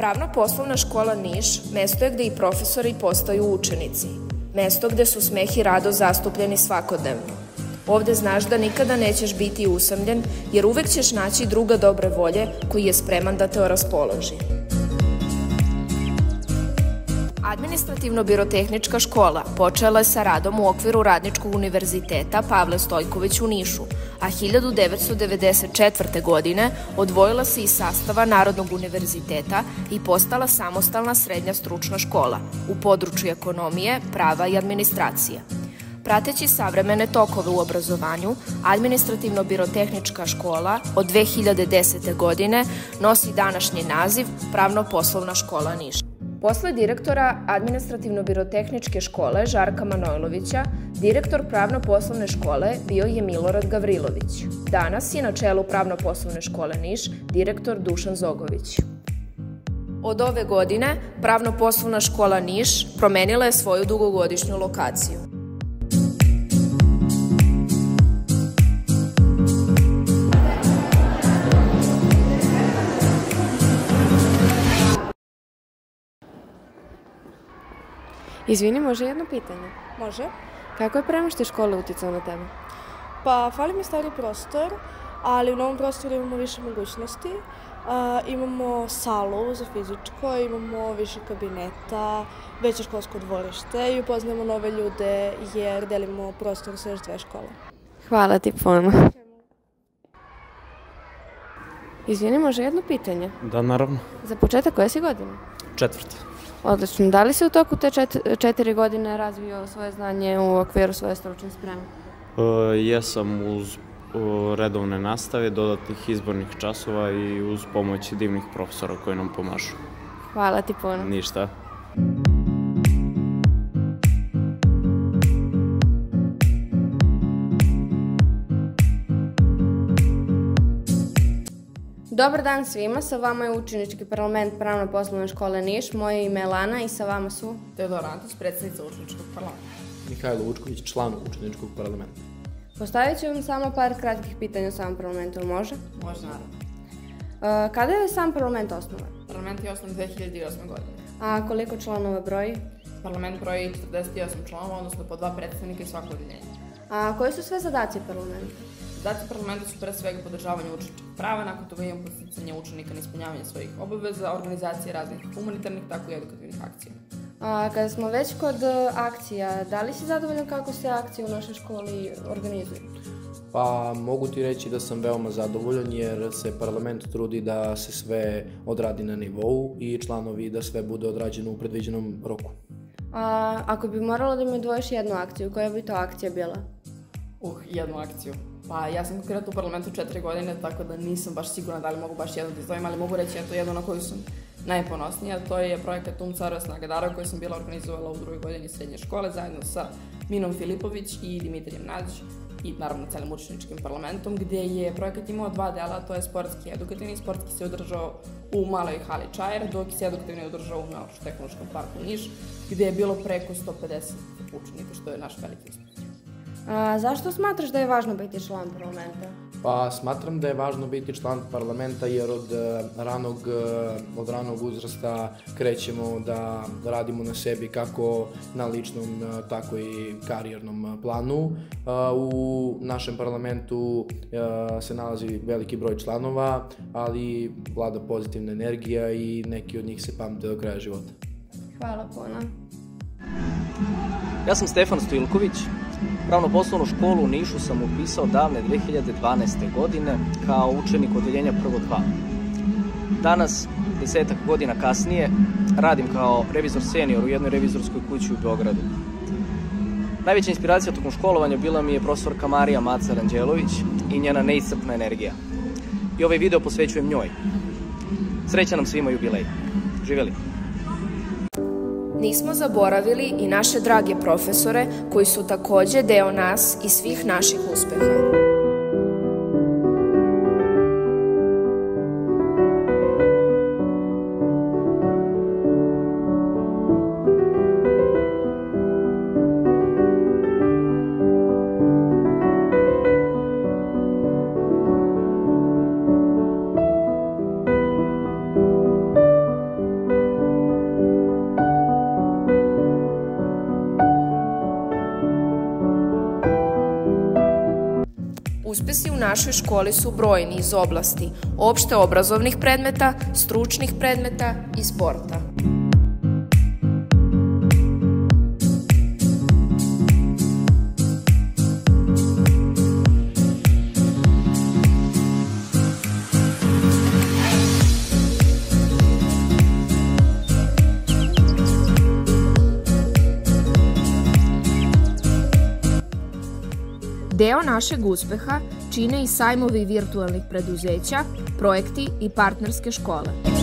Pravno-poslovna škola Niš mesto je gde i profesori postaju učenici. Mesto gde su smeh i radost zastupljeni svakodnevno. Ovde znaš da nikada nećeš biti usamljen, jer uvek ćeš naći druga dobre volje koji je spreman da te oraspoloži. Administrativno-birotehnička škola počela je sa radom u okviru Radničkog univerziteta Pavle Stojković u Nišu, a 1994. godine odvojila se iz sastava Narodnog univerziteta i postala samostalna srednja stručna škola u području ekonomije, prava i administracije. Prateći savremene tokove u obrazovanju, Administrativno-birotehnička škola od 2010. godine nosi današnji naziv Pravno-poslovna škola Niš. Posle direktora Administrativno-birotehničke škole Žarka Manojlovića, direktor Pravno-poslovne škole bio je Milorad Gavrilović. Danas je na čelu Pravno-poslovne škole Niš direktor Dušan Zogović. Od ove godine Pravno-poslovna škola Niš promenila je svoju dugogodišnju lokaciju. Izvini, može jedno pitanje? Može. Kako je premeštaj škole uticao na tebe? Pa, fali mi stari prostor, ali u novom prostoru imamo više mogućnosti. Imamo salu za fizičko, imamo više kabineta, veće školsko dvorište i upoznajemo nove ljude jer delimo prostor sa još dve škole. Hvala ti puno. Izvini, može jedno pitanje? Da, naravno. Za početak, koje si godine? 4. Odlično. Da li si u toku te 4 godine razvio svoje znanje u okviru svoje stručne spreme? Jesam uz redovne nastave, dodatnih izbornih časova i uz pomoć divnih profesora koji nam pomažu. Hvala ti puno. Ništa. Dobar dan svima, sa vama je Učenički parlament Pravno-poslovne škole Niš, moje ime je Lana i sa vama su Teodora Antić, predsednica Učeničkog parlamenta. Mihajlo Vučković, član Učeničkog parlamenta. Postavit ću vam samo par kratkih pitanja o samom parlamentu, može? Može, naravno. Kada je sam parlament osnovan? Parlament je osnovan 2008. godine. A koliko članova broji? Parlament broji 48 članova, odnosno po 2 predstavnika i svako odeljenje. A koji su sve zadaci parlamenta? Zadaci parlamenta su pre svega podržavanje učeničkih prava, nakon toga imamo podsticanje učenika na ispunjavanje svojih obaveza, organizacije raznih humanitarnih, tako i edukativnih akcija. A kada smo već kod akcija, da li si zadovoljan kako se akcije u našoj školi organizuju? Pa mogu ti reći da sam veoma zadovoljan jer se parlament trudi da se sve odradi na nivou i članovi da sve bude odrađeno u predviđenom roku. A ako bi morala da mi odvojiš jednu akciju, koja bi to akcija bila? Jednu akciju. Pa ja sam konkretno u parlamentu 4 godine, tako da nisam baš sigurna da li mogu baš jednu da izdvojim, ali mogu reći jednu na koju sam najponosnija. To je projekat Carova snaga darova koji sam bila organizovala u 2. godini srednje škole zajedno sa Minom Filipović i Dimitrijem Nađ i naravno celim učeničkim parlamentom, gde je projekat imao 2 dela, to je sportski i edukativni. Sportski se održao u maloj hali Čajer, dok se edukativni održao u Naučno-tehnološkom parku Niš, gde je bilo preko 150 učenika, što je naš veliki uspeh. A zašto smatraš da je važno biti član parlamenta? Pa smatram da je važno biti član parlamenta jer od ranog uzrasta krećemo da radimo na sebi kako na ličnom, tako i karijernom planu. U našem parlamentu se nalazi veliki broj članova, ali vlada pozitivna energija i neki od njih se pamte do kraja života. Hvala puno. Ja sam Stefan Stojilković. Pravno-poslovnu školu u Nišu sam upisao davne 2012. godine kao učenik odeljenja prvo 2. Danas, 10 godina kasnije, radim kao revizor senior u jednoj revizorskoj kući u Beogradu. Najveća inspiracija tokom školovanja bila mi je profesorka Marija Macar-Anđelović i njena neiscrpna energija. I ovaj video posvećujem njoj. Srećan nam svima jubilej. Živeli! Nismo zaboravili i naše drage profesore koji su takođe deo nas i svih naših uspeha. Uspesi u našoj školi su brojni iz oblasti opšte obrazovnih predmeta, stručnih predmeta i sporta. Deo našeg uspeha čine i sajmovi virtualnih preduzeća, projekti i partnerske škole.